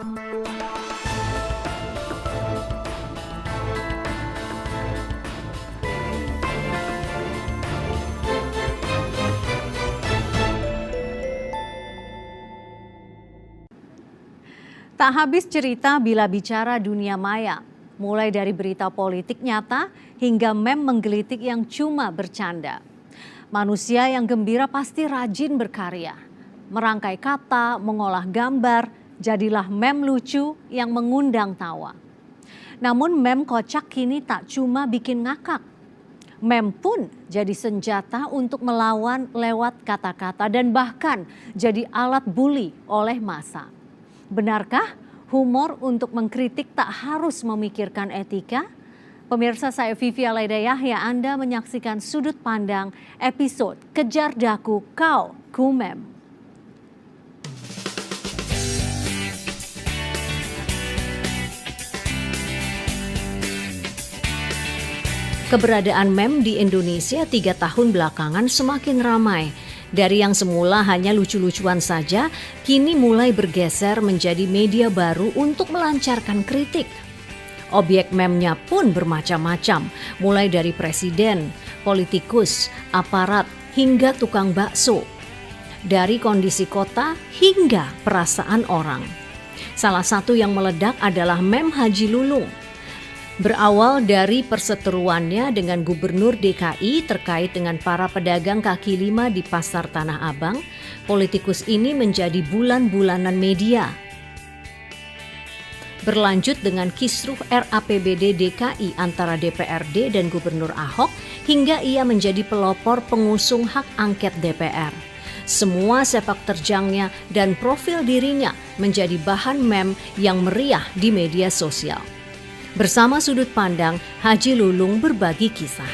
Tak habis cerita bila bicara dunia maya, mulai dari berita politik nyata hingga meme menggelitik yang cuma bercanda. Manusia yang gembira pasti rajin berkarya, merangkai kata, mengolah gambar, jadilah meme lucu yang mengundang tawa. Namun meme kocak kini tak cuma bikin ngakak. Meme pun jadi senjata untuk melawan lewat kata-kata dan bahkan jadi alat bully oleh massa. Benarkah humor untuk mengkritik tak harus memikirkan etika? Pemirsa, saya Vivi Alaida Yahya, Anda menyaksikan Sudut Pandang episode Kejar Daku Kau Ku Meme. Keberadaan meme di Indonesia 3 tahun belakangan semakin ramai. Dari yang semula hanya lucu-lucuan saja, kini mulai bergeser menjadi media baru untuk melancarkan kritik. Objek meme-nya pun bermacam-macam, mulai dari presiden, politikus, aparat, hingga tukang bakso. Dari kondisi kota hingga perasaan orang. Salah satu yang meledak adalah meme Haji Lulung. Berawal dari perseteruannya dengan Gubernur DKI terkait dengan para pedagang kaki lima di Pasar Tanah Abang, politikus ini menjadi bulan-bulanan media. Berlanjut dengan kisruh RAPBD DKI antara DPRD dan Gubernur Ahok hingga ia menjadi pelopor pengusung hak angket DPR. Semua sepak terjangnya dan profil dirinya menjadi bahan meme yang meriah di media sosial. Bersama Sudut Pandang, Haji Lulung berbagi kisah.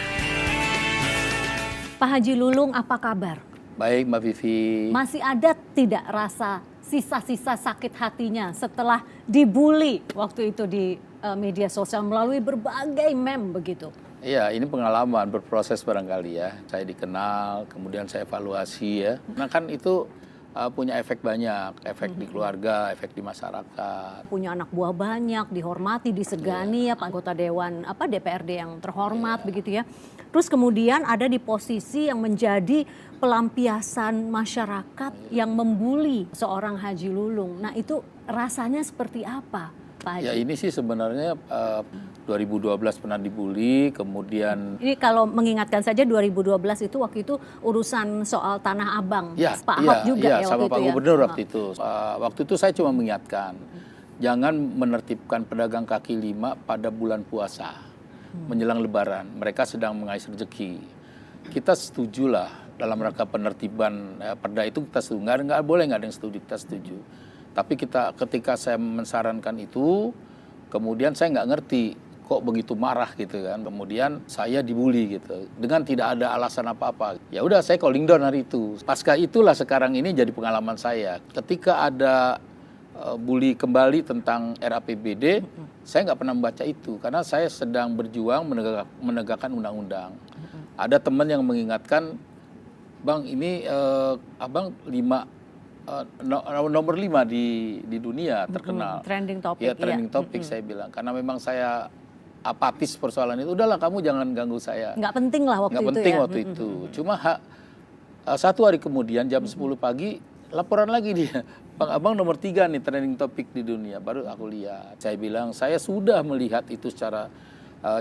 Pak Haji Lulung, apa kabar? Baik, Mbak Vivi. Masih ada tidak rasa sisa-sisa sakit hatinya setelah dibully waktu itu di media sosial melalui berbagai meme begitu? Iya, ini pengalaman berproses barangkali ya. Saya dikenal, kemudian saya evaluasi ya. Nah kan itu punya efek banyak, efek di keluarga, efek di masyarakat. Punya anak buah banyak, dihormati, disegani ya Pak anggota Dewan DPRD yang terhormat begitu ya. Terus kemudian ada di posisi yang menjadi pelampiasan masyarakat yang membuli seorang Haji Lulung. Nah itu rasanya seperti apa Pak Haji? Ya ini sih sebenarnya 2012 pernah dibully, kemudian... Ini kalau mengingatkan saja 2012 itu waktu itu urusan soal Tanah Abang, ya, Pak Ahok juga ya sama waktu Pak itu Gubernur ya. waktu itu. Waktu itu saya cuma mengingatkan, jangan menertibkan pedagang kaki lima pada bulan puasa, menjelang Lebaran. Mereka sedang mengais rezeki. Kita setujulah dalam rangka penertiban perda itu kita setuju. Nggak boleh nggak ada yang setuju, kita setuju. Tapi ketika saya mensarankan itu, kemudian saya nggak ngerti kok begitu marah gitu kan. Kemudian saya dibully gitu dengan tidak ada alasan apa-apa. Ya udah saya calling down hari itu. Pasca itulah sekarang ini jadi pengalaman saya. Ketika ada bully kembali tentang RAPBD, saya nggak pernah membaca itu karena saya sedang berjuang menegakkan undang-undang. Ada teman yang mengingatkan, Bang ini abang nomor 5 di dunia terkenal. Trending topic. Ya trending topic saya bilang karena memang saya apatis persoalan itu. Udahlah kamu jangan ganggu saya. Nggak penting lah waktu itu ya. Nggak penting waktu itu. Cuma satu hari kemudian jam 10 pagi laporan lagi dia. Bang abang nomor 3 nih trending topic di dunia. Baru aku lihat. Saya bilang saya sudah melihat itu secara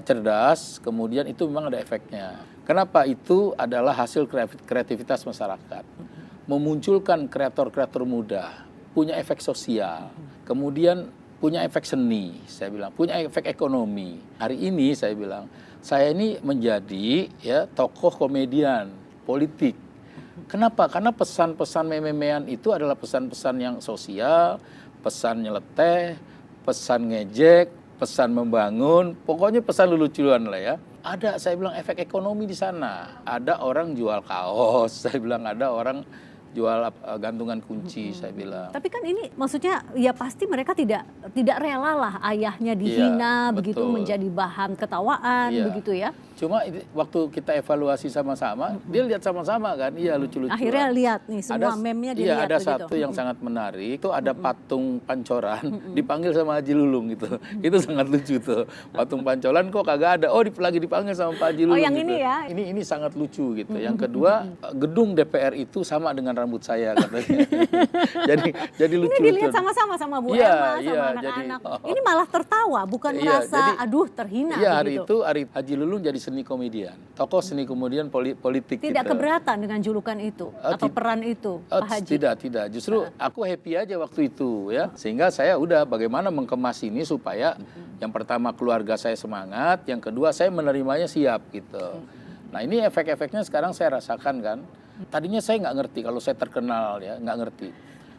cerdas. Kemudian itu memang ada efeknya. Kenapa? Itu adalah hasil kreativitas masyarakat. Memunculkan kreator-kreator muda, punya efek sosial, kemudian punya efek seni, saya bilang, punya efek ekonomi. Hari ini saya bilang, saya ini menjadi ya tokoh komedian politik. Kenapa? Karena pesan-pesan meme-memean itu adalah pesan-pesan yang sosial, pesan nyeleteh, pesan ngejek, pesan membangun, pokoknya pesan lucu-lucuan lah ya. Ada, saya bilang, efek ekonomi di sana. Ada orang jual kaos, saya bilang ada orang jual gantungan kunci, saya bilang. Tapi kan ini maksudnya ya pasti mereka tidak rela lah ayahnya dihina, Iya, begitu betul. menjadi bahan ketawaan, Iya. begitu ya. Cuma waktu kita evaluasi sama-sama, dia lihat sama-sama kan, iya lucu-lucuan. Akhirnya lihat nih semua meme-nya Iya, dilihat ada begitu. satu yang sangat menarik, itu ada patung pancoran dipanggil sama Haji Lulung gitu. Itu sangat lucu tuh. Patung pancoran kok kagak ada. Oh, lagi dipanggil sama Pak Haji Lulung yang gitu. ini ya. Ini sangat lucu gitu. Yang kedua, gedung DPR itu sama dengan rambut saya katanya. jadi lucu. Ini dilihat sama-sama sama Bu Iya, Emma, iya, sama anak-anak. jadi- Ini malah tertawa, bukan Iya, merasa jadi- aduh terhina Iya, hari begitu. itu Haji Lulung jadi seni komedian. Tokoh seni komedian politik Tidak gitu. keberatan dengan julukan itu atau peran itu, Oh, Pak Haji. tidak. Justru aku happy aja waktu itu ya. Sehingga saya udah bagaimana mengkemas ini supaya yang pertama keluarga saya semangat, yang kedua saya menerimanya siap gitu. Nah ini efek-efeknya sekarang saya rasakan kan. Tadinya saya nggak ngerti kalau saya terkenal ya, nggak ngerti.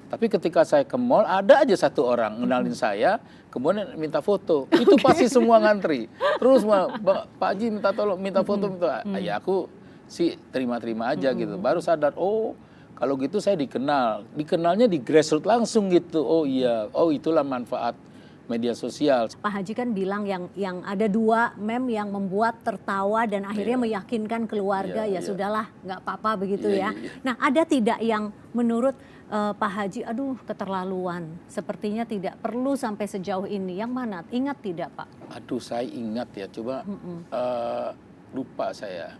Tapi ketika saya ke mall ada aja satu orang ngenalin saya, kemudian minta foto. Itu pasti semua ngantri. Terus Pak Haji minta foto. Ya aku sih terima-terima aja gitu. Baru sadar, oh kalau gitu saya dikenal. Dikenalnya di grassroots langsung gitu. Oh iya, oh itulah manfaat media sosial. Pak Haji kan bilang yang ada 2 meme yang membuat tertawa dan akhirnya meyakinkan keluarga ya sudahlah nggak apa-apa begitu ya. Nah ada tidak yang menurut Pak Haji aduh keterlaluan sepertinya tidak perlu sampai sejauh ini, yang mana ingat tidak Pak? Aduh saya ingat ya, coba lupa saya.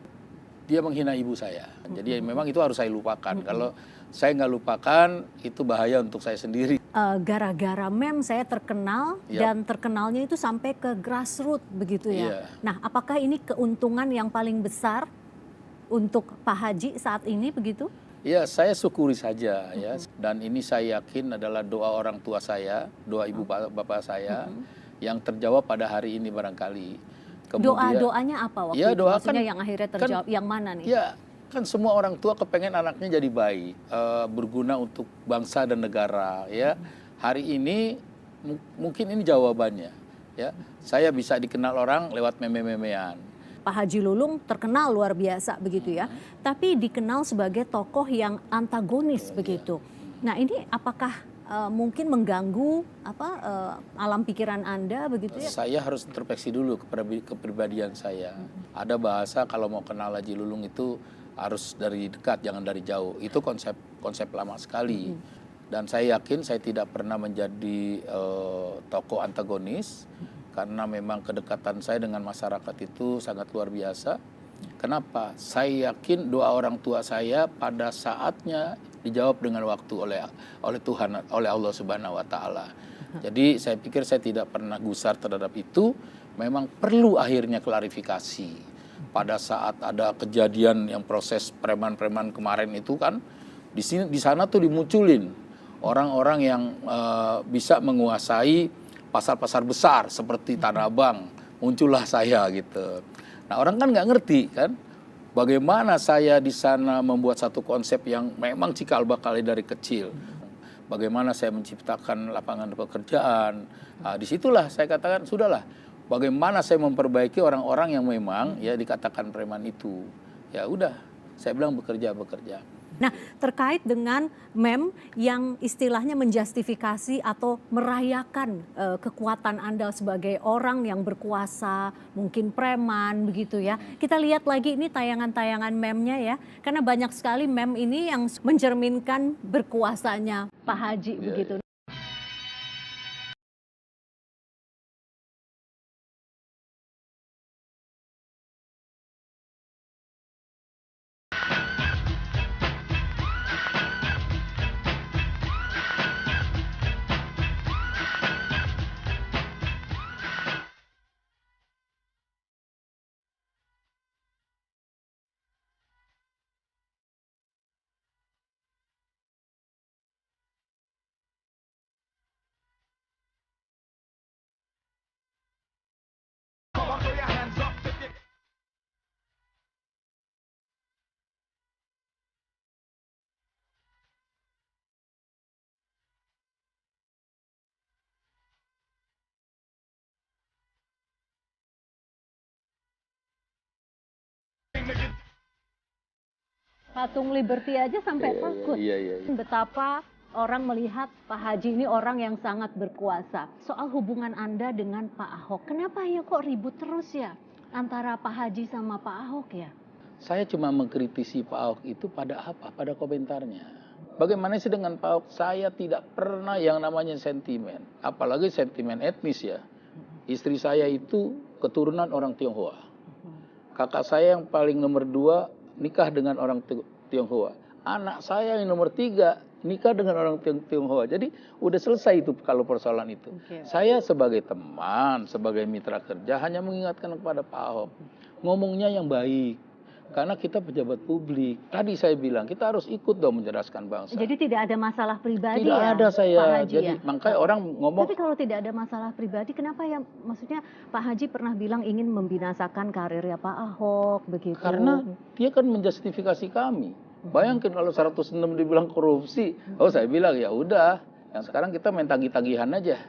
Dia menghina ibu saya, jadi memang itu harus saya lupakan. Kalau saya nggak lupakan itu bahaya untuk saya sendiri. Gara-gara meme saya terkenal dan terkenalnya itu sampai ke grassroots begitu ya. Iya. Nah, apakah ini keuntungan yang paling besar untuk Pak Haji saat ini begitu? Ya saya syukuri saja ya. Dan ini saya yakin adalah doa orang tua saya, doa ibu bapak saya yang terjawab pada hari ini barangkali. Doanya apa waktu ya, itu? doa Maksudnya kan, yang akhirnya terjawab, yang mana nih? Ya kan semua orang tua kepengen anaknya jadi baik, berguna untuk bangsa dan negara ya. Hari ini mungkin ini jawabannya ya. Saya bisa dikenal orang lewat meme-memean. Pak Haji Lulung terkenal luar biasa begitu ya, tapi dikenal sebagai tokoh yang antagonis begitu. Nah ini apakah mungkin mengganggu alam pikiran Anda begitu ya? Saya harus introspeksi dulu kepribadian saya. Ada bahasa kalau mau kenal Haji Lulung itu harus dari dekat, jangan dari jauh. Itu konsep lama sekali. Dan saya yakin saya tidak pernah menjadi tokoh antagonis karena memang kedekatan saya dengan masyarakat itu sangat luar biasa. Kenapa? Saya yakin doa orang tua saya pada saatnya dijawab dengan waktu oleh Tuhan, oleh Allah Subhanahu wa taala. Jadi saya pikir saya tidak pernah gusar terhadap itu. Memang perlu akhirnya klarifikasi. Pada saat ada kejadian yang proses preman-preman kemarin itu kan di sana tuh dimunculin orang-orang yang bisa menguasai pasar-pasar besar seperti Tanah Abang. Muncullah saya gitu. Nah orang kan nggak ngerti kan bagaimana saya di sana membuat satu konsep yang memang cikal bakal dari kecil. Bagaimana saya menciptakan lapangan pekerjaan. Nah, disitulah saya katakan sudahlah. Bagaimana saya memperbaiki orang-orang yang memang ya dikatakan preman itu. Ya udah, saya bilang bekerja. Nah, terkait dengan meme yang istilahnya menjustifikasi atau merayakan kekuatan Anda sebagai orang yang berkuasa, mungkin preman begitu ya. Kita lihat lagi ini tayangan-tayangan meme-nya ya. Karena banyak sekali meme ini yang mencerminkan berkuasanya Pak Haji begitu. Patung Liberty aja sampai takut. Iya. Betapa orang melihat Pak Haji ini orang yang sangat berkuasa. Soal hubungan Anda dengan Pak Ahok, kenapa ya kok ribut terus ya antara Pak Haji sama Pak Ahok ya? Saya cuma mengkritisi Pak Ahok itu pada apa? Pada komentarnya. Bagaimana sih dengan Pak Ahok? Saya tidak pernah yang namanya sentimen. Apalagi sentimen etnis ya. Istri saya itu keturunan orang Tionghoa. Kakak saya yang paling nomor 2 nikah dengan orang Tionghoa. Anak saya yang nomor 3 nikah dengan orang Tionghoa. Jadi udah selesai itu kalau persoalan itu. Saya sebagai teman, sebagai mitra kerja hanya mengingatkan kepada Pak Ahok. Ngomongnya yang baik. Karena kita pejabat publik. Tadi saya bilang kita harus ikut dong mencerdaskan bangsa. Jadi tidak ada masalah pribadi tidak ya? ada saya. Pak Haji Jadi ya? makanya orang ngomong. Tapi kalau tidak ada masalah pribadi, kenapa ya? Maksudnya Pak Haji pernah bilang ingin membinasakan karirnya Pak Ahok begitu. Karena dia kan menjustifikasi kami. Bayangkan kalau 106 dibilang korupsi. Oh saya bilang ya udah. Yang sekarang kita main tagih-tagihan aja.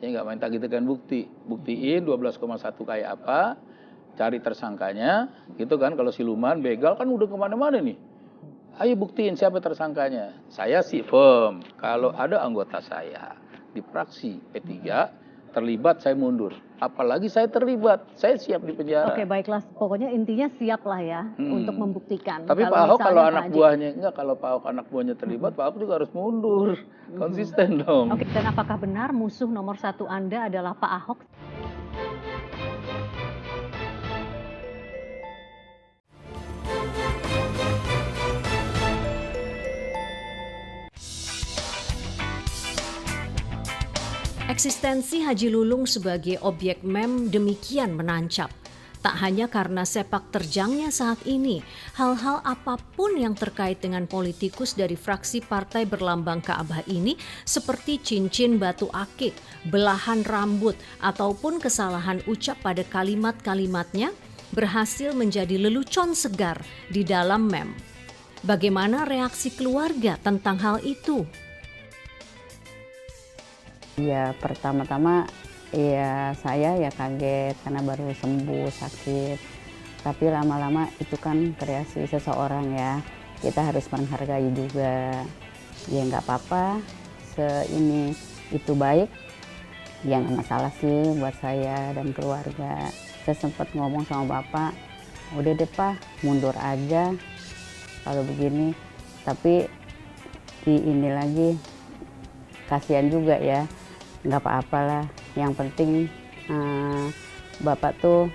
Ya nggak main tagih-tagihan bukti. Buktiin 12,1 kayak apa. Cari tersangkanya, gitu kan. Kalau siluman, begal kan udah kemana-mana nih. Ayo buktiin siapa tersangkanya. Saya sih firm. Kalau ada anggota saya di fraksi P3 terlibat, saya mundur. Apalagi saya terlibat, saya siap di penjara. Oke, baiklah. Pokoknya intinya siap lah ya untuk membuktikan. Tapi Pak Ahok kalau anak buahnya kalau Pak Ahok anak buahnya terlibat, Pak Ahok juga harus mundur. Konsisten dong. Oke, dan apakah benar musuh nomor 1 Anda adalah Pak Ahok? Eksistensi Haji Lulung sebagai objek meme demikian menancap. Tak hanya karena sepak terjangnya saat ini, hal-hal apapun yang terkait dengan politikus dari fraksi partai berlambang Ka'bah ini seperti cincin batu akik, belahan rambut, ataupun kesalahan ucap pada kalimat-kalimatnya berhasil menjadi lelucon segar di dalam meme. Bagaimana reaksi keluarga tentang hal itu? Ya pertama-tama ya saya ya kaget karena baru sembuh sakit. Tapi lama-lama itu kan kreasi seseorang ya. Kita harus menghargai juga. Ya nggak apa-apa, ini itu baik. Ya nggak masalah sih buat saya dan keluarga. Saya sempat ngomong sama bapak, udah deh Pak mundur aja kalau begini. Tapi ini lagi kasihan juga ya. Nggak apa-apalah, yang penting Bapak tuh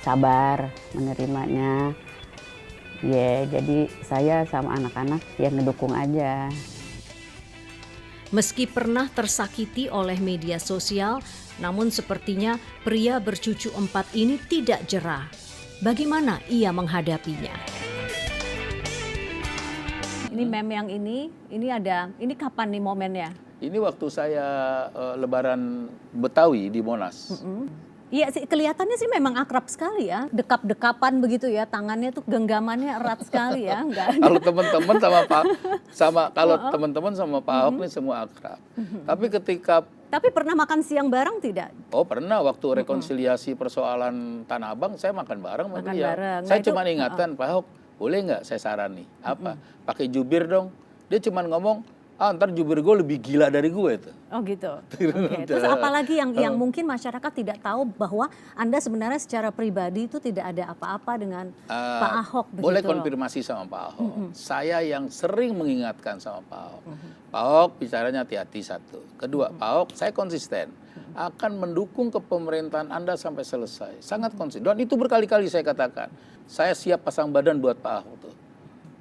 sabar menerimanya. Ya, jadi saya sama anak-anak ya ngedukung aja. Meski pernah tersakiti oleh media sosial, namun sepertinya pria bercucu 4 ini tidak jera. Bagaimana ia menghadapinya? Ini meme yang ini kapan nih momennya? Ini waktu saya lebaran Betawi di Monas. Iya sih, kelihatannya sih memang akrab sekali ya, dekap-dekapan begitu ya, tangannya tuh genggamannya erat sekali ya. Kalau teman-teman sama Pak Ahok nih semua akrab. Tapi pernah makan siang bareng tidak? Oh pernah, waktu rekonsiliasi persoalan Tanah Abang saya makan bareng sama beliau. Saya Nah, cuma ingatkan Pak Ahok, boleh nggak saya saran nih, apa? Pakai jubir dong. Dia cuma ngomong, ntar jubir gue lebih gila dari gue itu. Oh gitu. Okay. Terus apalagi yang mungkin masyarakat tidak tahu bahwa Anda sebenarnya secara pribadi itu tidak ada apa-apa dengan Pak Ahok. Boleh konfirmasi sama Pak Ahok. Saya yang sering mengingatkan sama Pak Ahok. Pak Ahok bicaranya hati-hati satu. Kedua, Pak Ahok saya konsisten. Akan mendukung kepemerintahan Anda sampai selesai. Sangat konsisten. Dan itu berkali-kali saya katakan. Saya siap pasang badan buat Pak Ahok tuh.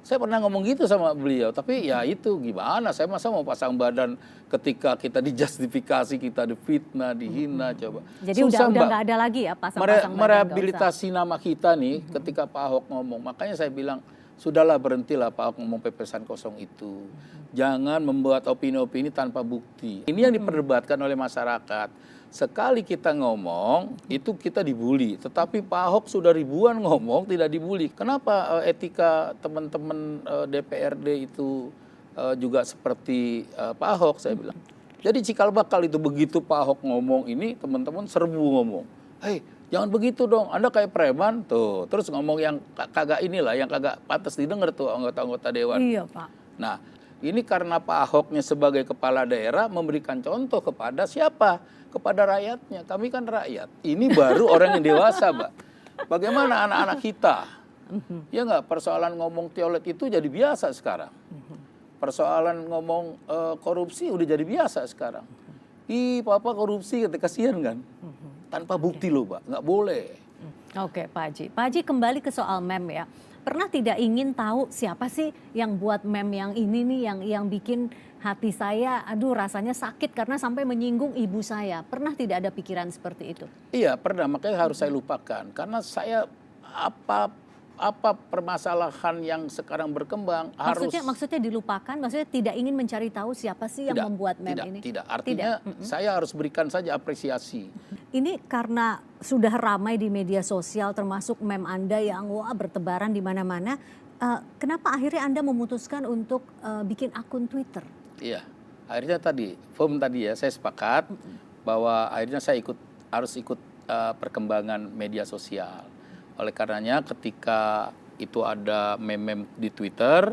Saya pernah ngomong gitu sama beliau, tapi ya itu gimana, saya masa mau pasang badan ketika kita dijustifikasi, kita difitnah, dihina, coba. Jadi susah, udah nggak ada lagi ya pasang-pasang badan. Merehabilitasi nama kita nih ketika Pak Ahok ngomong, makanya saya bilang, sudahlah berhentilah Pak Ahok ngomong pepesan kosong itu. Jangan membuat opini-opini tanpa bukti. Ini yang diperdebatkan oleh masyarakat. Sekali kita ngomong, itu kita dibully. Tetapi Pak Ahok sudah ribuan ngomong, tidak dibully. Kenapa etika teman-teman DPRD itu juga seperti Pak Ahok, saya bilang. Jadi cikal bakal itu begitu Pak Ahok ngomong ini, teman-teman serbu ngomong. Hei, Jangan begitu dong, Anda kayak preman tuh. Terus ngomong yang kagak inilah, yang kagak pantas didengar tuh anggota-anggota dewan. Iya, Pak. Nah, ini karena Pak Ahoknya sebagai kepala daerah memberikan contoh kepada siapa? Kepada rakyatnya. Kami kan rakyat. Ini baru orang yang dewasa, Mbak. Bagaimana anak-anak kita? Ya nggak, persoalan ngomong teolet itu jadi biasa sekarang. Persoalan ngomong korupsi udah jadi biasa sekarang. Ih, papa korupsi, kasihan kan? Tanpa bukti loh, Pak. Nggak boleh. Oke, Pak Haji. Pak Haji, kembali ke soal meme ya. Pernah tidak ingin tahu siapa sih yang buat meme yang ini nih, yang bikin hati saya, aduh rasanya sakit karena sampai menyinggung ibu saya. Pernah tidak ada pikiran seperti itu? Iya, pernah. Makanya harus saya lupakan. Karena saya apa permasalahan yang sekarang berkembang Maksudnya dilupakan, maksudnya tidak ingin mencari tahu siapa sih yang membuat meme ini? Tidak, artinya saya harus berikan saja apresiasi. Ini karena sudah ramai di media sosial termasuk meme Anda yang bertebaran di mana-mana. Kenapa akhirnya Anda memutuskan untuk bikin akun Twitter? Iya, akhirnya tadi ya saya sepakat bahwa akhirnya saya harus ikut perkembangan media sosial. Oleh karenanya ketika itu ada meme di Twitter,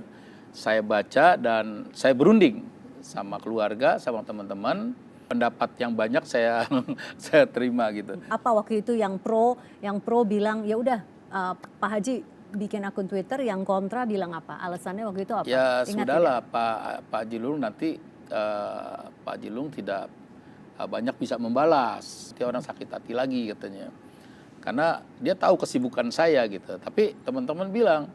saya baca dan saya berunding sama keluarga, sama teman-teman. Pendapat yang banyak saya terima gitu. Apa waktu itu yang pro bilang ya udah Pak Haji bikin akun Twitter, yang kontra bilang apa? Alasannya waktu itu apa? Ya sudahlah Pak Haji Lulung nanti Pak Haji Lulung tidak banyak bisa membalas. Dia orang sakit hati lagi katanya. Karena dia tahu kesibukan saya gitu. Tapi teman-teman bilang,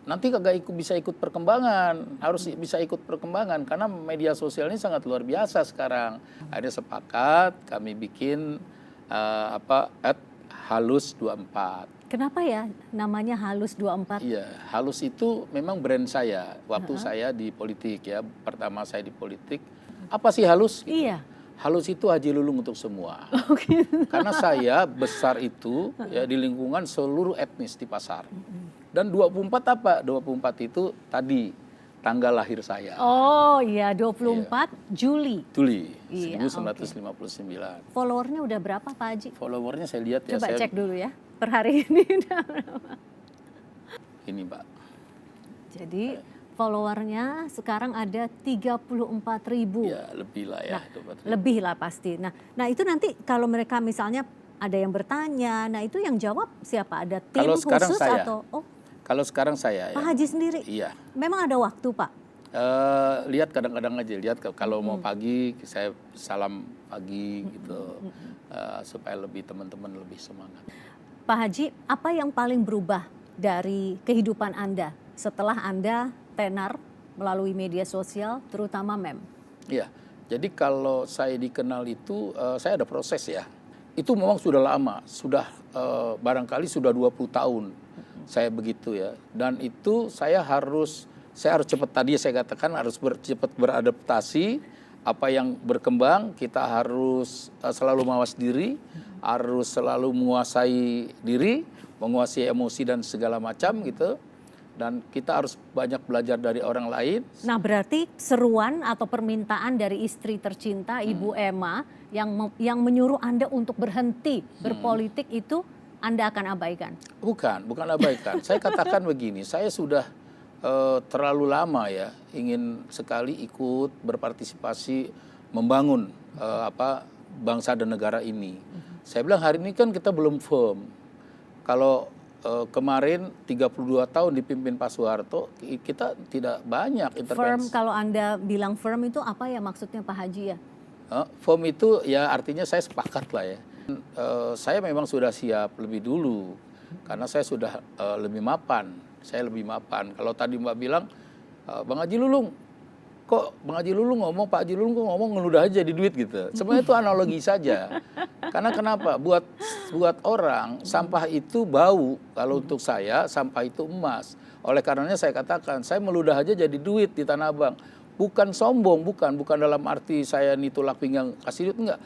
nanti kagak bisa ikut perkembangan, harus bisa ikut perkembangan. Karena media sosial ini sangat luar biasa sekarang. Akhirnya sepakat, kami bikin @halus24. Kenapa ya namanya Halus24? Iya, Halus itu memang brand saya. Waktu saya di politik ya, pertama saya di politik. Apa sih Halus? Gitu. Iya. Halus itu Haji Lulung untuk semua. Karena saya besar itu ya di lingkungan seluruh etnis di pasar. Dan 24 apa? 24 itu tadi tanggal lahir saya. Oh iya, 24 Juli. Iya, 1959. Followernya udah berapa Pak Haji? Followernya saya lihat ya. Coba cek dulu ya, per hari ini udah berapa? Ini Mbak. Jadi followernya sekarang ada 34.000. Ya lebih lah ya. Nah, lebih lah pasti. Nah itu nanti kalau mereka misalnya ada yang bertanya, nah itu yang jawab siapa? Ada tim khusus saya. Atau? Kalau sekarang saya. Pak Haji sendiri? Iya. Memang ada waktu Pak? Lihat kadang-kadang aja, lihat kalau mau pagi saya salam pagi gitu. Supaya lebih teman-teman lebih semangat. Pak Haji, apa yang paling berubah dari kehidupan Anda setelah Anda tenar melalui media sosial, terutama meme? Iya, jadi kalau saya dikenal itu, saya ada proses ya. Itu memang sudah lama, sudah barangkali sudah 20 tahun saya begitu ya. Dan itu saya harus cepat, tadi saya katakan harus cepat beradaptasi. Apa yang berkembang kita harus selalu mawas diri, harus selalu menguasai diri, menguasai emosi dan segala macam gitu. Dan kita harus banyak belajar dari orang lain. Nah berarti seruan atau permintaan dari istri tercinta Ibu Emma yang menyuruh Anda untuk berhenti berpolitik itu Anda akan abaikan? Bukan abaikan. Saya katakan begini, saya sudah terlalu lama ya ingin sekali ikut berpartisipasi membangun bangsa dan negara ini. Saya bilang hari ini kan kita belum firm. Kalau kemarin 32 tahun dipimpin Pak Soeharto, kita tidak banyak intervensi. Firm, kalau Anda bilang firm itu apa ya maksudnya Pak Haji ya? Firm itu ya artinya saya sepakat lah ya. Saya memang sudah siap lebih dulu, karena saya sudah lebih mapan. Saya lebih mapan. Kalau tadi Mbak bilang, Bang Haji Lulung, kok Bang Haji Lulung ngomong, Pak Haji Lulung kok ngomong ngeludah aja di duit gitu. Sebenarnya itu analogi saja. Karena kenapa? Buat orang sampah itu bau. Kalau untuk saya sampah itu emas. Oleh karenanya saya katakan saya meludah aja jadi duit di Tanah Abang. Bukan sombong, bukan dalam arti saya nih tulak pinggang kasih duit, enggak.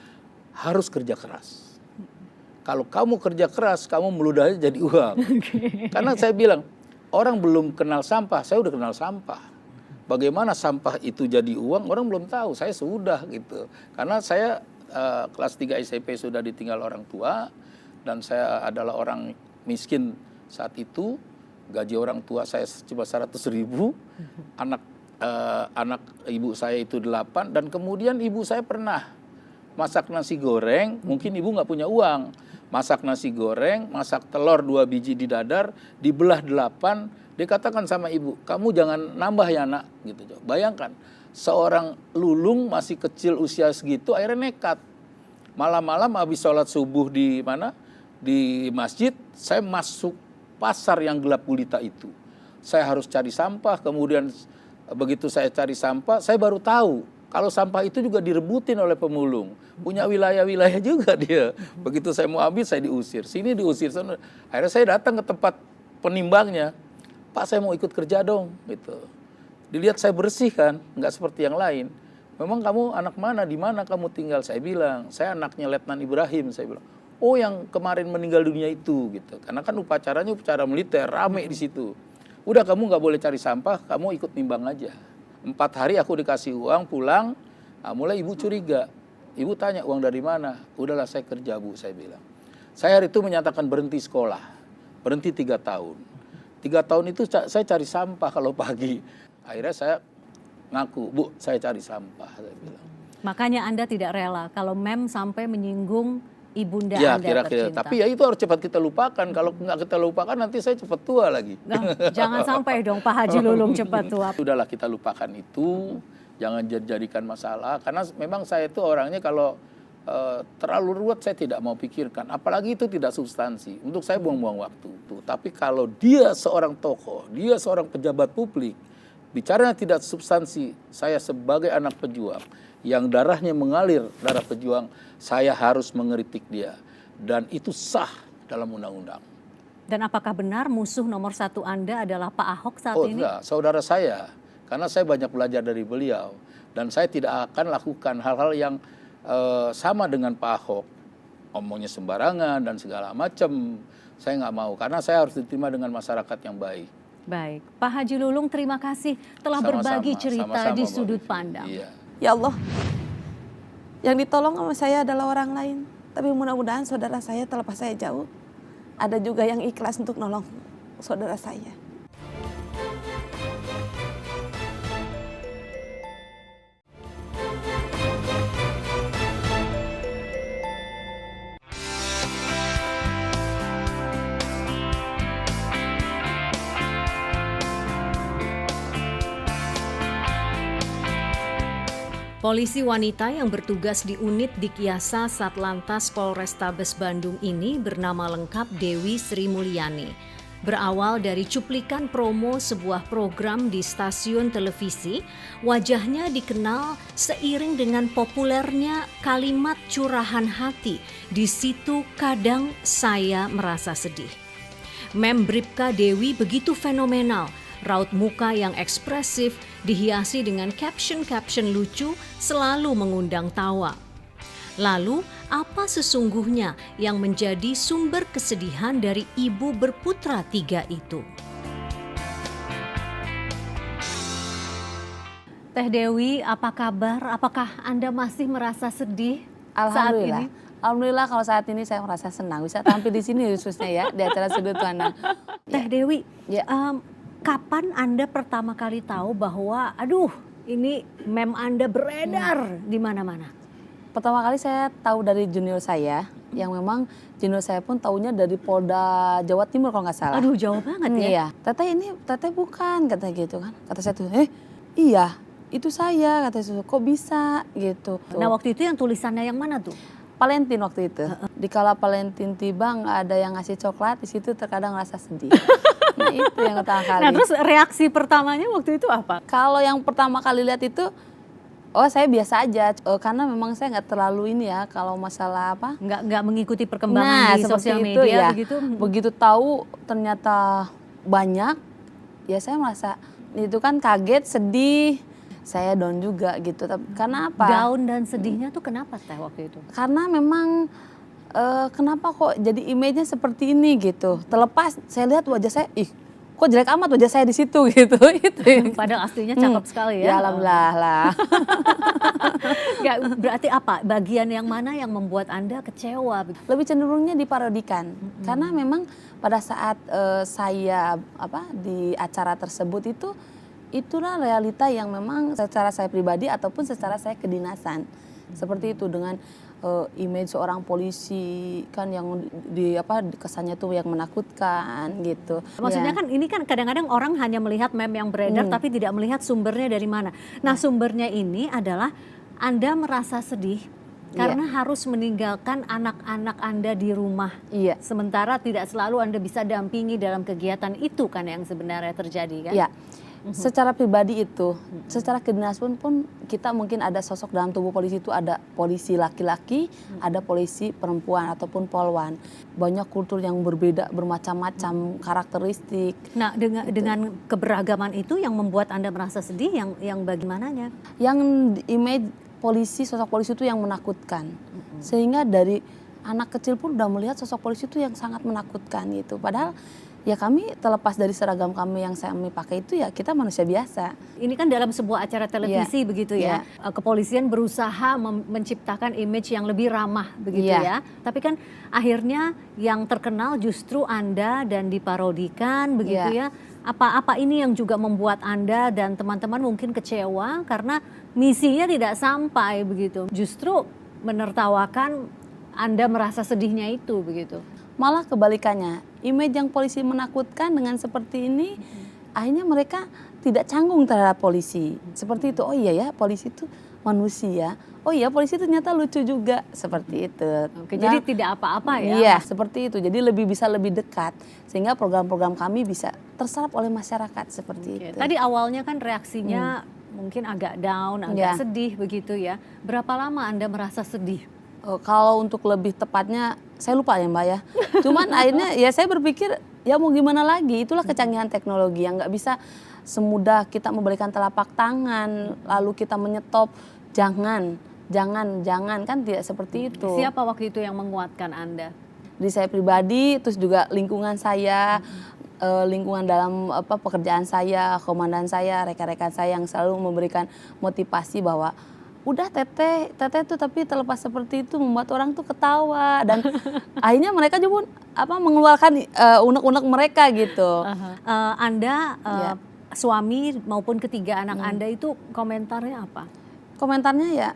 Harus kerja keras. Kalau kamu kerja keras, kamu meludah aja jadi uang. Karena saya bilang orang belum kenal sampah, saya udah kenal sampah. Bagaimana sampah itu jadi uang, orang belum tahu. Saya sudah gitu. Karena saya kelas 3 SMP sudah ditinggal orang tua. dan saya adalah orang miskin saat itu, gaji orang tua saya cuma 100.000, anak ibu saya itu 8, dan kemudian ibu saya pernah masak nasi goreng, mungkin ibu nggak punya uang, masak nasi goreng, masak telur 2 biji di dadar, dibelah 8, dikatakan sama ibu, kamu jangan nambah ya nak, gitu. Bayangkan, seorang lulung masih kecil usia segitu, akhirnya nekat. Malam-malam habis sholat subuh di mana? Di masjid, saya masuk pasar yang gelap gulita itu. Saya harus cari sampah, kemudian begitu saya cari sampah, saya baru tahu kalau sampah itu juga direbutin oleh pemulung. Punya wilayah-wilayah juga dia. Begitu saya mau ambil, saya diusir. Sini diusir, sana. Akhirnya saya datang ke tempat penimbangnya. Pak, saya mau ikut kerja dong. Gitu. Dilihat saya bersih kan, nggak seperti yang lain. Memang kamu anak mana, di mana kamu tinggal? Saya bilang, saya anaknya Letnan Ibrahim. Saya bilang, oh yang kemarin meninggal dunia itu. Gitu. Karena kan upacaranya upacara militer, rame di situ. Udah kamu nggak boleh cari sampah, kamu ikut nimbang aja. 4 hari aku dikasih uang, pulang, mulai ibu curiga. Ibu tanya, uang dari mana? Udahlah saya kerja bu, saya bilang. Saya hari itu menyatakan berhenti sekolah, berhenti 3 tahun. 3 tahun itu saya cari sampah kalau pagi. Akhirnya saya ngaku, bu saya cari sampah, saya bilang. Makanya Anda tidak rela kalau mem sampai menyinggung ibunda Ya, Anda kira-kira. tercinta. Tapi ya itu harus cepat kita lupakan. Kalau nggak kita lupakan nanti saya cepat tua lagi. Nah, jangan sampai dong Pak Haji Lulung cepat tua. Sudahlah kita lupakan itu, jangan jadikan masalah. Karena memang saya itu orangnya kalau terlalu ruwet saya tidak mau pikirkan. Apalagi itu tidak substansi. Untuk saya buang-buang waktu. Tapi kalau dia seorang tokoh, dia seorang pejabat publik, bicaranya tidak substansi, saya sebagai anak pejuang, yang darahnya mengalir darah pejuang, saya harus mengeritik dia. Dan itu sah dalam undang-undang. Dan apakah benar musuh nomor 1 Anda adalah Pak Ahok saat ini? Enggak, saudara saya. Karena saya banyak belajar dari beliau. Dan saya tidak akan lakukan hal-hal yang sama dengan Pak Ahok. Omongnya sembarangan dan segala macam. Saya nggak mau. Karena saya harus diterima dengan masyarakat yang baik. Baik, Pak Haji Lulung terima kasih telah Sama-sama, berbagi cerita sama-sama, di Mbak sudut Vivi. pandang. Iya. Ya Allah, yang ditolong sama saya adalah orang lain. Tapi mudah-mudahan saudara saya terlepas saya jauh, ada juga yang ikhlas untuk nolong saudara saya. Polisi wanita yang bertugas di unit Dikyasa Satlantas Polrestabes Bandung ini bernama lengkap Dewi Sri Mulyani. Berawal dari cuplikan promo sebuah program di stasiun televisi, wajahnya dikenal seiring dengan populernya kalimat curahan hati, "Di situ kadang saya merasa sedih." Mem Bribka Dewi begitu fenomenal. Raut muka yang ekspresif dihiasi dengan caption-caption lucu selalu mengundang tawa. Lalu, apa sesungguhnya yang menjadi sumber kesedihan dari ibu berputra 3 itu? Teh Dewi, apa kabar? Apakah Anda masih merasa sedih saat ini? Alhamdulillah kalau saat ini saya merasa senang bisa tampil di sini khususnya ya di acara Sudut Pandang. Teh Dewi, Ya. kapan Anda pertama kali tahu bahwa aduh ini mem Anda beredar di mana-mana? Pertama kali saya tahu dari junior saya yang memang junior saya pun taunya dari Polda Jawa Timur kalau nggak salah. Aduh jauh banget ya. Iya, teteh bukan kata gitu kan. Kata saya tuh, iya itu saya kata saya, kok bisa gitu. Nah waktu itu yang tulisannya yang mana tuh? Valentine waktu itu. Dikala Valentine tiba nggak ada yang ngasih coklat, di situ terkadang rasa sedih. Nah itu yang pertama kali. Nah terus reaksi pertamanya waktu itu apa? Kalau yang pertama kali lihat itu, oh saya biasa aja, karena memang saya nggak terlalu ini ya kalau masalah apa. Nggak mengikuti perkembangan di seperti sosial itu media ya. begitu? Begitu tahu ternyata banyak, ya saya merasa itu kan kaget, sedih. Saya down juga gitu. Karena apa? Down dan sedihnya tuh kenapa Teh waktu itu? Karena memang kenapa kok jadi image-nya seperti ini gitu. Terlepas saya lihat wajah saya, kok jelek amat wajah saya di situ gitu. Itu yang Padahal aslinya cakep sekali ya ya. alhamdulillah lah. Nggak, berarti apa? Bagian yang mana yang membuat Anda kecewa? Lebih cenderungnya diparodikan karena memang pada saat saya di acara tersebut itulah realita yang memang secara saya pribadi ataupun secara saya kedinasan seperti itu dengan image seorang polisi kan yang kesannya tuh yang menakutkan gitu. Maksudnya Ya. kan ini kan kadang-kadang orang hanya melihat meme yang beredar tapi tidak melihat sumbernya dari mana. Nah, sumbernya ini adalah Anda merasa sedih karena harus meninggalkan anak-anak Anda di rumah. Iya. Sementara tidak selalu Anda bisa dampingi dalam kegiatan itu kan yang sebenarnya terjadi kan? Iya. Secara pribadi itu, secara kedinasan pun kita mungkin ada sosok dalam tubuh polisi itu ada polisi laki-laki, ada polisi perempuan ataupun polwan. Banyak kultur yang berbeda, bermacam-macam karakteristik. Nah, dengan keberagaman itu yang membuat Anda merasa sedih yang bagaimananya? Yang image polisi, sosok polisi itu yang menakutkan. Sehingga dari anak kecil pun udah melihat sosok polisi itu yang sangat menakutkan gitu. Padahal ya kami terlepas dari seragam kami yang kami pakai itu ya kita manusia biasa. Ini kan dalam sebuah acara televisi begitu ya. Iya. Kepolisian berusaha menciptakan image yang lebih ramah begitu Iya. ya. Tapi kan akhirnya yang terkenal justru Anda dan diparodikan begitu ya. Apa ini yang juga membuat Anda dan teman-teman mungkin kecewa karena misinya tidak sampai begitu. Justru menertawakan Anda merasa sedihnya itu begitu. Malah kebalikannya, image yang polisi menakutkan dengan seperti ini, akhirnya mereka tidak canggung terhadap polisi. Seperti itu, oh iya ya polisi itu manusia, oh iya polisi itu ternyata lucu juga, seperti itu. Oke, jadi tidak apa-apa ya? Iya, seperti itu, jadi bisa lebih dekat, sehingga program-program kami bisa terserap oleh masyarakat, seperti itu. Tadi awalnya kan reaksinya mungkin agak down, agak sedih begitu ya. Berapa lama Anda merasa sedih? Kalau untuk lebih tepatnya saya lupa ya Mbak ya. Cuman akhirnya ya saya berpikir ya mau gimana lagi, itulah kecanggihan teknologi yang nggak bisa semudah kita memberikan telapak tangan lalu kita menyetop. Jangan kan tidak seperti itu. Siapa waktu itu yang menguatkan Anda? Di saya pribadi, terus juga lingkungan saya, lingkungan dalam pekerjaan saya, komandan saya, rekan-rekan saya yang selalu memberikan motivasi bahwa udah teteh tuh tapi terlepas seperti itu membuat orang tuh ketawa dan akhirnya mereka juga mengeluarkan unek-unek mereka gitu. Anda suami maupun ketiga anak Anda itu komentarnya apa? Komentarnya ya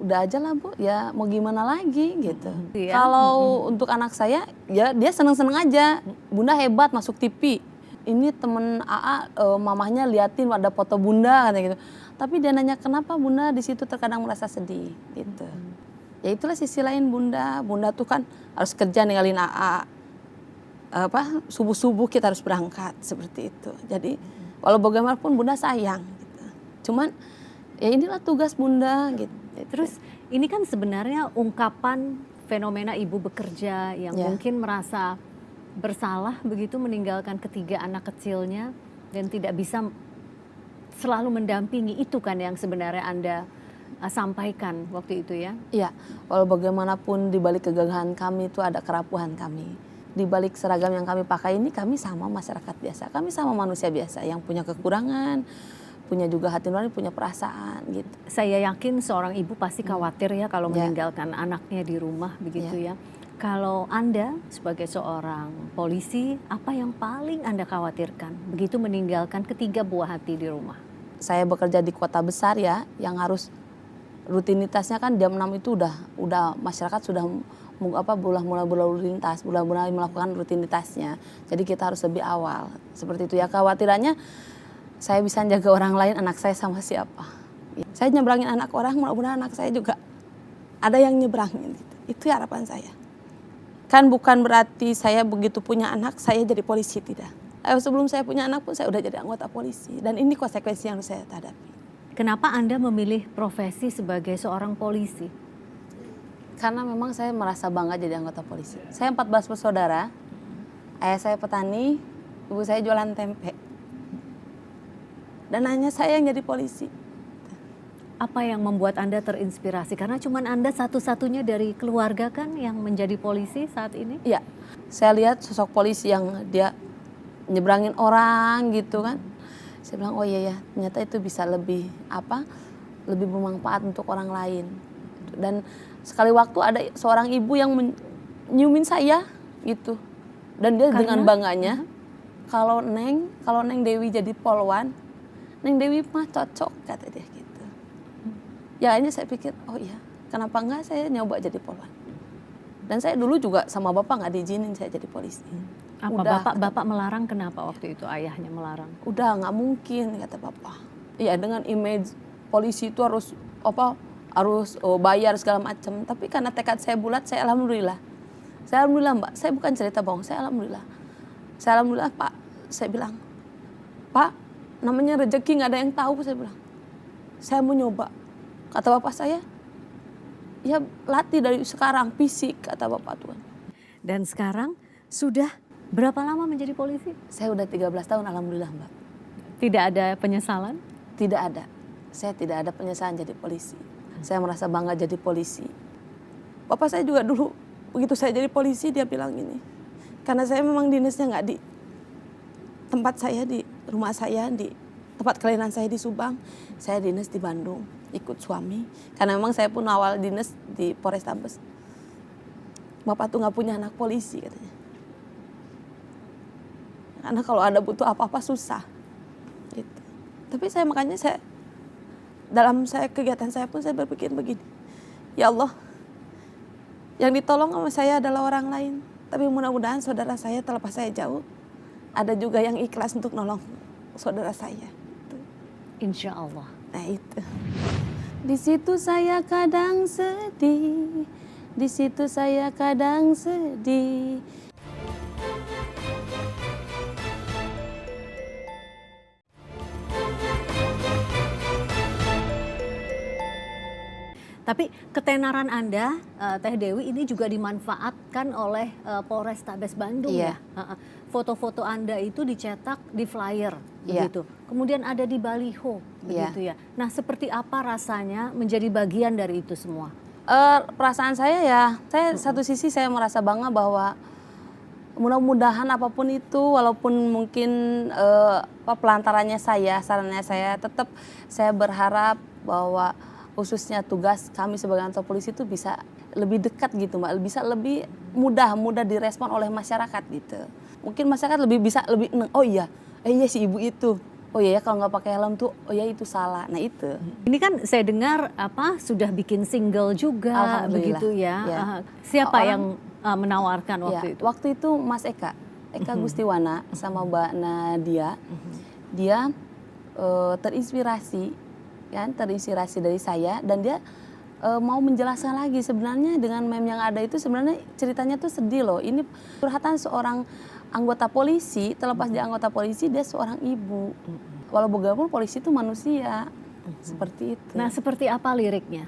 udah aja lah Bu, ya mau gimana lagi gitu. Iya. Kalau untuk anak saya ya dia seneng-seneng aja, Bunda hebat masuk TV. Ini temen AA mamahnya liatin ada foto Bunda katanya gitu. Tapi dia nanya kenapa Bunda di situ terkadang merasa sedih gitu. Ya itulah sisi lain Bunda. Bunda tuh kan harus kerja ninggalin AA. Subuh-subuh kita harus berangkat seperti itu. Jadi walau bagaimanapun Bunda sayang gitu. Cuman ya inilah tugas Bunda gitu. Terus ini kan sebenarnya ungkapan fenomena ibu bekerja yang mungkin merasa bersalah begitu meninggalkan ketiga anak kecilnya dan tidak bisa selalu mendampingi, itu kan yang sebenarnya Anda sampaikan waktu itu ya? Iya, walau bagaimanapun di balik kegagahan kami itu ada kerapuhan kami. Di balik seragam yang kami pakai ini kami sama masyarakat biasa, kami sama manusia biasa yang punya kekurangan, punya juga hati nurani, punya perasaan gitu. Saya yakin seorang ibu pasti khawatir ya kalau meninggalkan anaknya di rumah begitu ya. Kalau Anda sebagai seorang polisi, apa yang paling Anda khawatirkan begitu meninggalkan ketiga buah hati di rumah? Saya bekerja di kota besar ya, yang harus rutinitasnya kan jam 6 itu udah masyarakat sudah mulai berlalu lintas, mulai melakukan rutinitasnya. Jadi kita harus lebih awal. Seperti itu ya, khawatirannya saya bisa jaga orang lain, anak saya sama siapa. Saya nyebrangin anak orang, mudah-mudahan anak saya juga ada yang nyebrangin. Itu ya harapan saya. Kan bukan berarti saya begitu punya anak, saya jadi polisi, tidak. Sebelum saya punya anak pun saya udah jadi anggota polisi. Dan ini konsekuensi yang saya hadapi. Kenapa Anda memilih profesi sebagai seorang polisi? Karena memang saya merasa bangga jadi anggota polisi. Saya 14 bersaudara, ayah saya petani, ibu saya jualan tempe. Dan hanya saya yang jadi polisi. Apa yang membuat Anda terinspirasi? Karena cuma Anda satu-satunya dari keluarga kan yang menjadi polisi saat ini? Iya, saya lihat sosok polisi yang dia nyebrangin orang gitu kan. Saya bilang, oh iya ya, ternyata itu bisa lebih lebih bermanfaat untuk orang lain. Dan sekali waktu ada seorang ibu yang nyiumin saya gitu. Dan dia dengan bangganya, kalau Neng Dewi jadi polwan, Neng Dewi mah cocok, kata dia gitu. Ya akhirnya saya pikir, oh iya, kenapa enggak saya nyoba jadi polwan. Dan saya dulu juga sama bapak nggak diizinin saya jadi polisi. Apa bapak melarang, kenapa waktu itu ayahnya melarang? Udah nggak mungkin, kata bapak. Iya, dengan image polisi itu harus bayar segala macam. Tapi karena tekad saya bulat, saya alhamdulillah. Saya alhamdulillah Mbak, saya bukan cerita bohong, saya alhamdulillah. Saya alhamdulillah Pak, saya bilang, Pak, namanya rezeki nggak ada yang tahu, saya bilang. Saya mau nyoba. Kata bapak saya, ya latih dari sekarang, fisik, kata bapak Tuhan. Dan sekarang sudah berapa lama menjadi polisi? Saya udah 13 tahun alhamdulillah Mbak. Tidak ada penyesalan? Tidak ada. Saya tidak ada penyesalan jadi polisi. Saya merasa bangga jadi polisi. Bapak saya juga dulu, begitu saya jadi polisi dia bilang gini. Karena saya memang dinasnya nggak di tempat saya, di rumah saya, di tempat kelahiran saya di Subang. Saya dinas di Bandung, ikut suami. Karena memang saya pun awal dinas di Polrestabes. Bapak tuh nggak punya anak polisi katanya. Karena kalau ada butuh apa-apa susah. Gitu. Tapi makanya dalam kegiatan saya pun saya berpikir begini. Ya Allah, yang ditolong sama saya adalah orang lain. Tapi mudah-mudahan saudara saya terlepas saya jauh, ada juga yang ikhlas untuk nolong saudara saya. Insya Allah. Nah itu. Di situ saya kadang sedih, di situ saya kadang sedih. Tapi ketenaran Anda, Teh Dewi, ini juga dimanfaatkan oleh Polrestabes Bandung Iya. ya. Foto-foto Anda itu dicetak di flyer, Iya. begitu. Kemudian ada di baliho, Iya. begitu ya. Nah, seperti apa rasanya menjadi bagian dari itu semua? Perasaan saya ya, satu sisi saya merasa bangga bahwa mudah-mudahan apapun itu, walaupun mungkin pelantarannya sarannya saya, tetap saya berharap bahwa khususnya tugas kami sebagai anggota polisi itu bisa lebih dekat gitu Mbak, bisa lebih mudah direspon oleh masyarakat gitu. Mungkin masyarakat bisa lebih oh iya si ibu itu, oh iya ya kalau nggak pakai helm tuh, oh ya itu salah. Nah itu. Ini kan saya dengar sudah bikin single juga, Alhamdulillah. begitu ya. Ya. Siapa yang menawarkan waktu itu? Waktu itu Mas Eka Gustiwana sama Mbak Nadia, dia terinspirasi dari saya, dan dia mau menjelaskan lagi sebenarnya dengan meme yang ada itu sebenarnya ceritanya tuh sedih loh. Ini curhatan seorang anggota polisi, terlepas dia anggota polisi, dia seorang ibu. Walau bagaimanapun polisi itu manusia, seperti itu. Nah, seperti apa liriknya?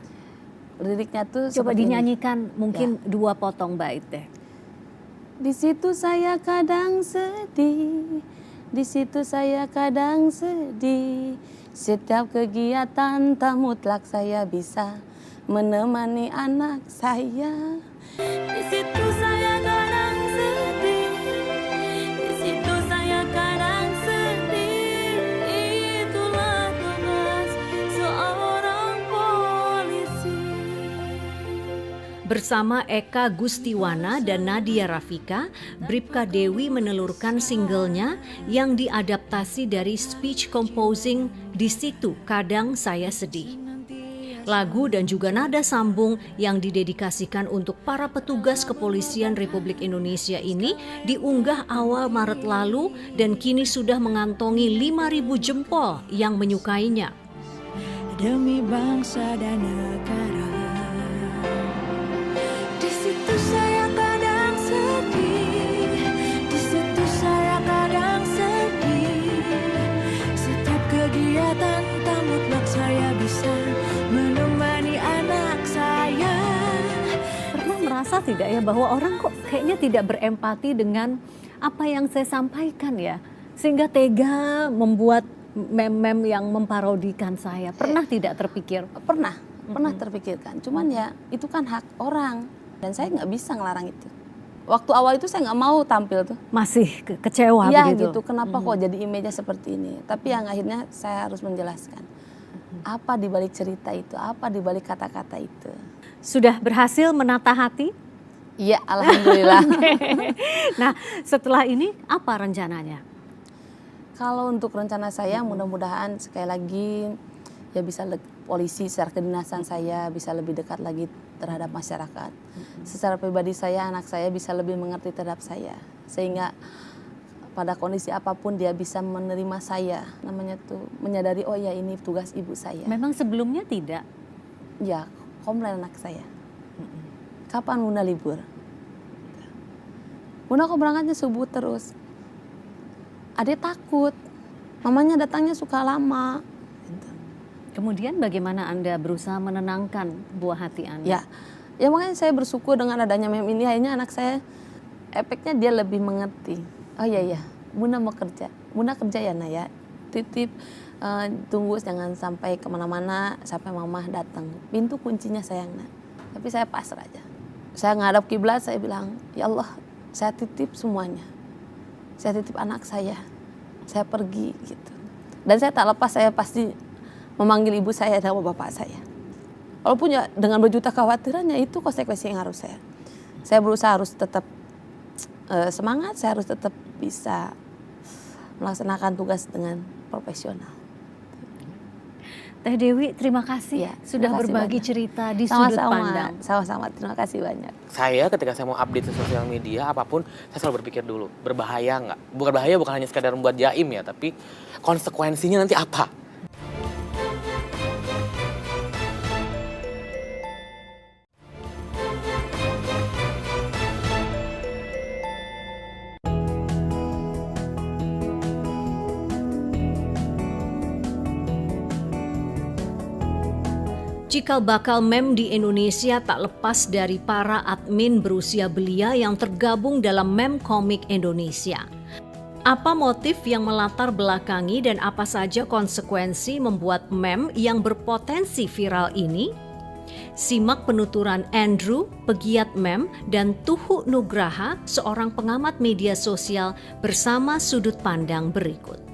Liriknya tuh Coba seperti ini. dinyanyikan mungkin 2 potong bait deh. Di situ saya kadang sedih, di situ saya kadang sedih. Setiap kegiatan tak mutlak saya bisa menemani anak saya. Di situ saya kadang sedih, di situ saya kadang sedih. Itulah tugas seorang polisi. Bersama Eka Gustiwana dan Nadia Rafika, Bribka Dewi menelurkan singlenya yang diadaptasi dari speech composing Di Situ Kadang Saya Sedih. Lagu dan juga nada sambung yang didedikasikan untuk para petugas kepolisian Republik Indonesia ini diunggah awal Maret lalu dan kini sudah mengantongi 5.000 jempol yang menyukainya. Demi bangsa dan negara. Di situ saya kadang sedih, di situ saya kadang sedih. Setiap kegiatan tak mutlak saya bisa menemani anak saya. Pernah merasa tidak ya bahwa orang kok kayaknya tidak berempati dengan apa yang saya sampaikan ya, sehingga tega membuat meme-meme yang memparodikan saya? Pernah tidak terpikir? Pernah terpikirkan. Cuman ya itu kan hak orang dan saya nggak bisa ngelarang itu. waktu awal itu saya nggak mau tampil tuh. Masih kecewa Iya begitu? gitu, kenapa kok jadi image-nya seperti ini. Tapi yang akhirnya saya harus menjelaskan. Apa dibalik cerita itu, apa dibalik kata-kata itu. Sudah berhasil menata hati? Iya, alhamdulillah. Nah, setelah ini apa rencananya? Kalau untuk rencana saya mudah-mudahan sekali lagi ya bisa polisi secara kedinasan saya bisa lebih dekat lagi terhadap masyarakat. Secara pribadi saya, anak saya bisa lebih mengerti terhadap saya. Sehingga pada kondisi apapun dia bisa menerima saya. Namanya tuh menyadari, oh ya ini tugas ibu saya. Memang sebelumnya tidak? Ya, komplain anak saya. Kapan Bunda libur? Bunda kok berangkatnya subuh terus? Adik takut, mamanya datangnya suka lama. Kemudian bagaimana Anda berusaha menenangkan buah hati Anda? Ya makanya saya bersyukur dengan adanya meme ini, akhirnya anak saya efeknya dia lebih mengerti. Oh iya, Bunda mau kerja. Bunda kerja ya Nak ya. Titip, tunggu jangan sampai kemana-mana sampai mama datang. Pintu kuncinya sayang Nak. Tapi saya pasrah aja. Saya ngadap kiblat, saya bilang, ya Allah, saya titip semuanya. Saya titip anak saya pergi gitu. Dan saya tak lepas, saya pasti memanggil ibu saya dan bapak saya. Walaupun ya dengan berjuta kekhawatirannya itu konsekuensi yang harus saya berusaha harus tetap semangat, saya harus tetap bisa melaksanakan tugas dengan profesional. Teh Dewi, terima kasih Ya, sudah terima kasih berbagi banyak. cerita di sudut pandang. Sama-sama, terima kasih banyak. Saya ketika saya mau update di sosial media apapun, saya selalu berpikir dulu, berbahaya nggak? Bukan bahaya, bukan hanya sekadar membuat jaim ya, tapi konsekuensinya nanti apa? Cikal bakal meme di Indonesia tak lepas dari para admin berusia belia yang tergabung dalam meme komik Indonesia. Apa motif yang melatar belakangi dan apa saja konsekuensi membuat meme yang berpotensi viral ini? Simak penuturan Andrew, pegiat meme, dan Tuhu Nugraha, seorang pengamat media sosial bersama sudut pandang berikut.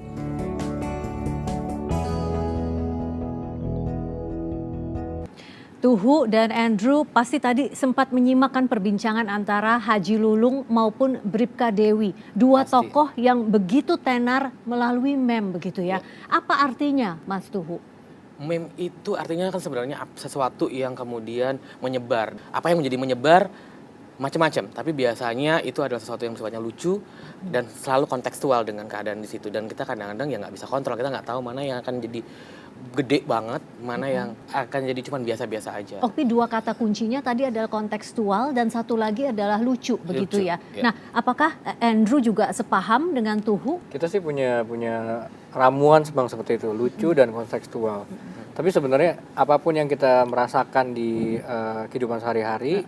Tuhu dan Andrew pasti tadi sempat menyimakkan perbincangan antara Haji Lulung maupun Bribka Dewi. Dua Pasti. tokoh yang begitu tenar melalui meme begitu ya. Apa artinya Mas Tuhu? Meme itu artinya kan sebenarnya sesuatu yang kemudian menyebar. Apa yang menjadi menyebar? Macam-macam, tapi biasanya itu adalah sesuatu yang sifatnya lucu dan selalu kontekstual dengan keadaan di situ. Dan kita kadang-kadang ya nggak bisa kontrol, kita nggak tahu mana yang akan jadi gede banget, mana yang akan jadi cuman biasa-biasa aja. Tapi dua kata kuncinya tadi adalah kontekstual dan satu lagi adalah lucu begitu ya. ya. Nah, apakah Andrew juga sepaham dengan Tuhu? Kita sih punya ramuan memang seperti itu, lucu dan kontekstual. Tapi sebenarnya apapun yang kita merasakan di kehidupan sehari-hari,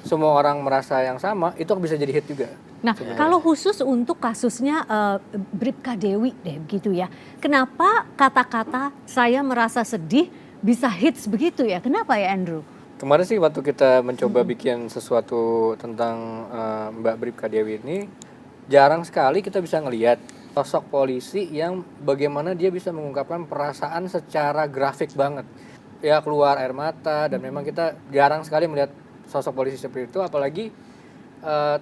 semua orang merasa yang sama, itu bisa jadi hit juga. Nah, kalau khusus untuk kasusnya Bribka Dewi deh begitu ya. Kenapa kata-kata saya merasa sedih bisa hits begitu ya? Kenapa ya Andrew? Kemarin sih waktu kita mencoba bikin sesuatu tentang Mbak Bribka Dewi ini, jarang sekali kita bisa ngelihat sosok polisi yang bagaimana dia bisa mengungkapkan perasaan secara grafik banget. Ya keluar air mata dan memang kita jarang sekali melihat sosok polisi seperti itu, apalagi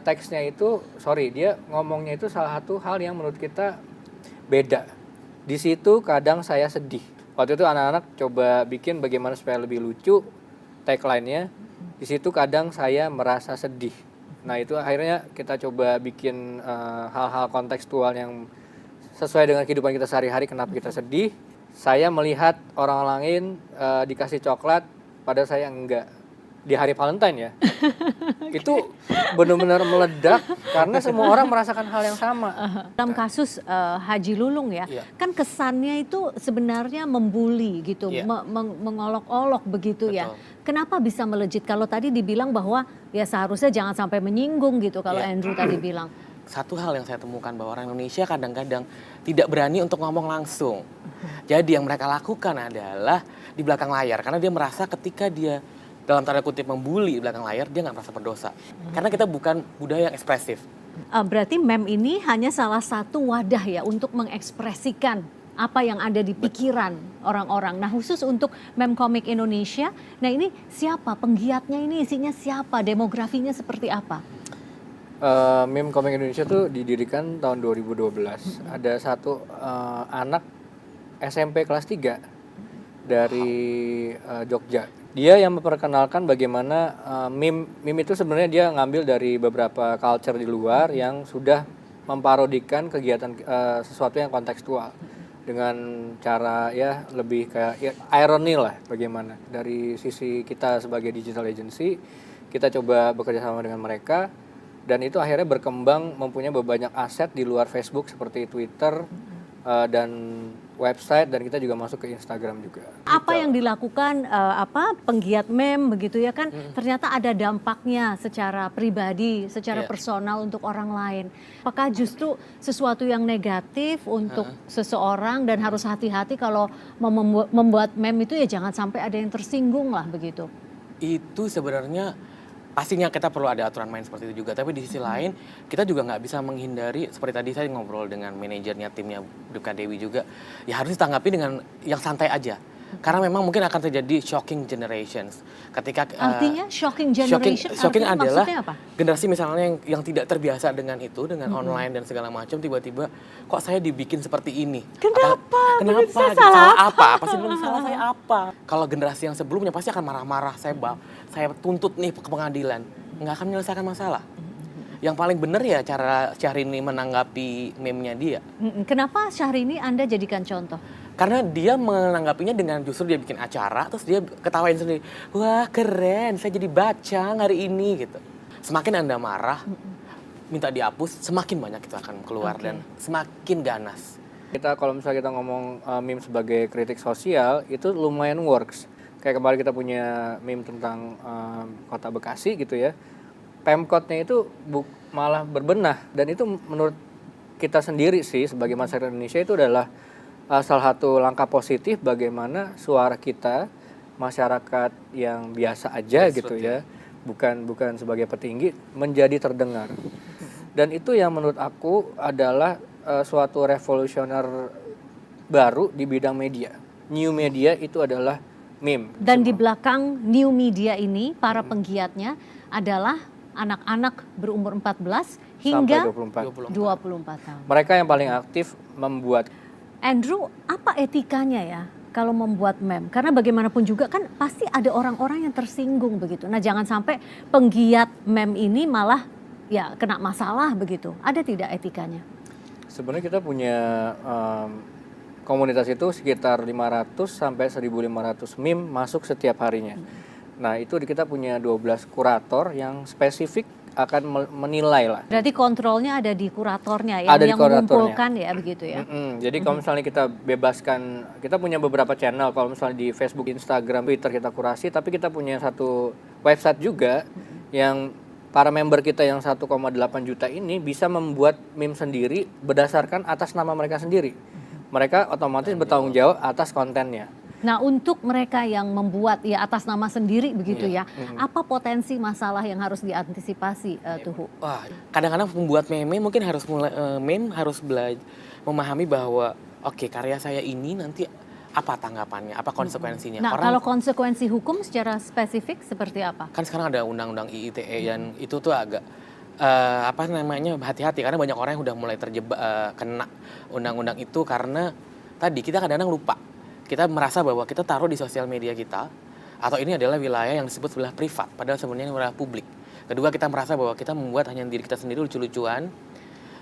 teksnya itu, dia ngomongnya itu salah satu hal yang menurut kita beda. Di situ kadang saya sedih. Waktu itu anak-anak coba bikin bagaimana supaya lebih lucu tagline-nya. Di situ kadang saya merasa sedih. Nah itu akhirnya kita coba bikin hal-hal kontekstual yang sesuai dengan kehidupan kita sehari-hari. Kenapa kita sedih? Saya melihat orang lain dikasih coklat, padahal saya enggak. Di hari Valentine ya, itu benar-benar meledak karena semua orang merasakan hal yang sama. Dalam kasus Haji Lulung ya, kan kesannya itu sebenarnya membuli gitu, mengolok-olok begitu ya. Kenapa bisa melejit? Kalau tadi dibilang bahwa ya seharusnya jangan sampai menyinggung gitu kalau Andrew tadi bilang. Satu hal yang saya temukan bahwa orang Indonesia kadang-kadang tidak berani untuk ngomong langsung. Jadi yang mereka lakukan adalah di belakang layar karena dia merasa ketika dia dalam tanda kutip membuli di belakang layar, dia nggak merasa berdosa. Karena kita bukan budaya yang ekspresif. Berarti meme ini hanya salah satu wadah ya untuk mengekspresikan apa yang ada di pikiran orang-orang. Nah khusus untuk meme komik Indonesia, nah ini siapa penggiatnya, ini isinya siapa, demografinya seperti apa? Meme komik Indonesia tuh didirikan tahun 2012. Ada satu anak SMP kelas 3 dari Jogja. Dia yang memperkenalkan bagaimana meme itu sebenarnya dia ngambil dari beberapa culture di luar yang sudah memparodikan kegiatan sesuatu yang kontekstual dengan cara ya lebih kayak ya, irony lah bagaimana. Dari sisi kita sebagai digital agency, kita coba bekerja sama dengan mereka dan itu akhirnya berkembang mempunyai banyak aset di luar Facebook seperti Twitter dan website, dan kita juga masuk ke Instagram juga. Apa yang dilakukan penggiat meme begitu ya kan ternyata ada dampaknya secara pribadi, secara personal untuk orang lain. Apakah justru sesuatu yang negatif untuk seseorang dan harus hati-hati kalau membuat meme itu ya jangan sampai ada yang tersinggung lah begitu. Itu sebenarnya pastinya kita perlu ada aturan main seperti itu juga. Tapi di sisi lain kita juga nggak bisa menghindari, seperti tadi saya ngobrol dengan manajernya timnya Bripka Dewi juga, ya harus ditanggapi dengan yang santai aja. Karena memang mungkin akan terjadi shocking generations. Ketika artinya shocking generation, shocking adalah apa? generasi misalnya yang tidak terbiasa dengan itu, dengan online dan segala macam, tiba-tiba kok saya dibikin seperti ini. Kenapa? Kenapa? Saya Salah apa? Pasti belum salah saya apa? Kalau generasi yang sebelumnya pasti akan marah-marah, saya tuntut nih ke pengadilan, nggak akan menyelesaikan masalah. Yang paling benar ya cara Syahrini menanggapi meme-nya dia. Kenapa Syahrini Anda jadikan contoh? Karena dia menanggapinya dengan justru dia bikin acara, terus dia ketawain sendiri. Wah keren, saya jadi bacang hari ini gitu. Semakin Anda marah, minta dihapus, semakin banyak itu akan keluar dan semakin ganas. Kita kalau misalnya kita ngomong meme sebagai kritik sosial, itu lumayan works. Kayak kemarin kita punya meme tentang kota Bekasi gitu ya. Pemkotnya itu malah berbenah, dan itu menurut kita sendiri sih sebagai masyarakat Indonesia itu adalah salah satu langkah positif bagaimana suara kita, masyarakat yang biasa aja gitu ya, bukan sebagai petinggi, menjadi terdengar. Dan itu yang menurut aku adalah suatu revolusioner baru di bidang media. New media itu adalah meme. Dan di belakang new media ini para penggiatnya adalah anak-anak berumur 14 hingga 24 tahun. Mereka yang paling aktif membuat. Andrew, apa etikanya ya kalau membuat meme? Karena bagaimanapun juga kan pasti ada orang-orang yang tersinggung begitu. Nah jangan sampai penggiat meme ini malah ya kena masalah begitu. Ada tidak etikanya? Sebenarnya kita punya komunitas itu sekitar 500 sampai 1.500 meme masuk setiap harinya. Nah itu kita punya 12 kurator yang spesifik akan menilai lah. Berarti kontrolnya ada di kuratornya ada yang mengumpulkan ya begitu ya. Jadi kalau misalnya kita bebaskan, kita punya beberapa channel, kalau misalnya di Facebook, Instagram, Twitter kita kurasi, tapi kita punya satu website juga yang para member kita yang 1,8 juta ini bisa membuat meme sendiri berdasarkan atas nama mereka sendiri. Mereka otomatis bertanggung jawab atas kontennya. Nah untuk mereka yang membuat ya atas nama sendiri begitu ya, apa potensi masalah yang harus diantisipasi Tuhu? Wah, kadang-kadang pembuat meme mungkin harus belajar memahami bahwa oke, karya saya ini nanti apa tanggapannya, apa konsekuensinya. Nah kalau konsekuensi hukum secara spesifik seperti apa? Kan sekarang ada undang-undang IITE dan itu tuh agak hati-hati karena banyak orang yang udah mulai terjebak kena undang-undang itu karena tadi kita kadang-kadang lupa. Kita merasa bahwa kita taruh di sosial media kita atau ini adalah wilayah yang disebut wilayah privat, padahal sebenarnya wilayah publik. Kedua, kita merasa bahwa kita membuat hanya diri kita sendiri lucu-lucuan.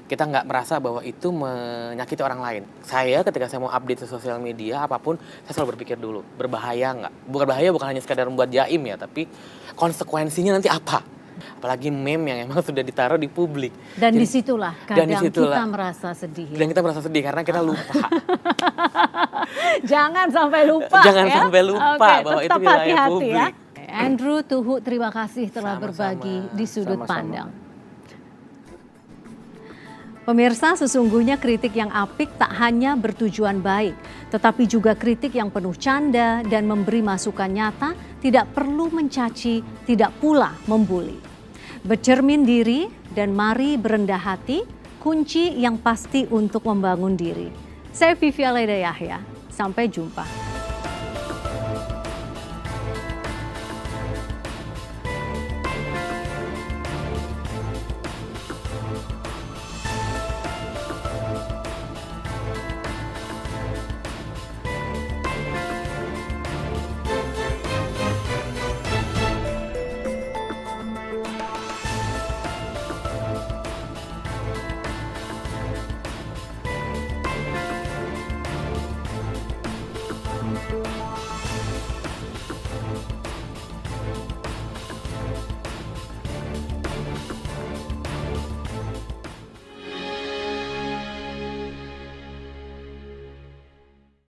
Kita nggak merasa bahwa itu menyakiti orang lain. Saya ketika saya mau update di sosial media apapun, saya selalu berpikir dulu, berbahaya nggak? Bahaya bukan hanya sekadar membuat jaim ya, tapi konsekuensinya nanti apa? Apalagi meme yang emang sudah ditaruh di publik. Dan disitulah kadang kita merasa sedih. Dan kita merasa sedih karena kita lupa. Jangan sampai lupa. Jangan sampai lupa bahwa itu wilayah publik. Ya. Andrew, Tuhu, terima kasih telah Sama-sama. berbagi di sudut pandang. Pemirsa, sesungguhnya kritik yang apik tak hanya bertujuan baik, tetapi juga kritik yang penuh canda dan memberi masukan nyata, tidak perlu mencaci, tidak pula membuli. Bercermin diri dan mari berendah hati, kunci yang pasti untuk membangun diri. Saya Vivi Alaida Yahya, sampai jumpa.